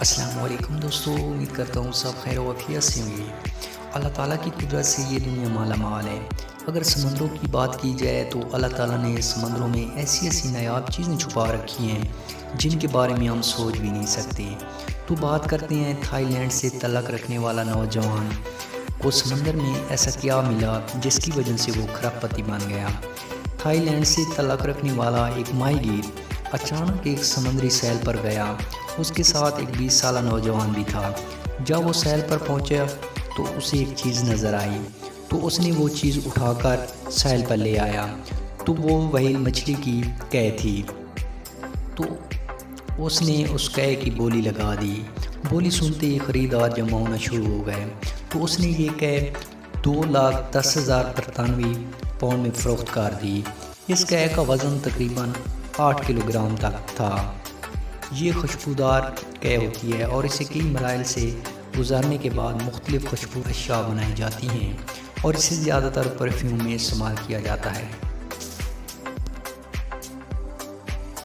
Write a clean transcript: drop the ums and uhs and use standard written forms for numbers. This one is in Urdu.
السلام علیکم دوستو، امید کرتا ہوں سب خیر و عافیت سے ہوں گے۔ اللہ تعالیٰ کی قدرت سے یہ دنیا مالا مال ہے۔ اگر سمندروں کی بات کی جائے تو اللہ تعالیٰ نے سمندروں میں ایسی ایسی نایاب چیزیں چھپا رکھی ہیں جن کے بارے میں ہم سوچ بھی نہیں سکتے۔ تو بات کرتے ہیں تھائی لینڈ سے تعلق رکھنے والا نوجوان کو سمندر میں ایسا کیا ملا جس کی وجہ سے وہ کھرب پتی بن گیا۔ تھائی لینڈ سے تعلق رکھنے والا ایک ماہی گیر اچانک ایک سمندری سیل پر گیا۔ اس کے ساتھ ایک 20 سالہ نوجوان بھی تھا۔ جب وہ سیل پر پہنچا تو اسے ایک چیز نظر آئی، تو اس نے وہ چیز اٹھا کر سیل پر لے آیا، تو وہ وہیل مچھلی کی قے تھی۔ تو اس نے اس قے کی بولی لگا دی۔ بولی سنتے ہی خریدار جمع ہونا شروع ہو گئے، تو اس نے یہ قے 2,10,000 برطانوی پاؤنڈ میں فروخت کر دی۔ اس قے کا وزن تقریباً 8 کلو گرام تک تھا۔ یہ خوشبودار قے ہوتی ہے اور اسے کئی مراحل سے گزارنے کے بعد مختلف خوشبو اشیاء بنائی جاتی ہیں، اور اسے زیادہ تر پرفیوم میں استعمال کیا جاتا ہے۔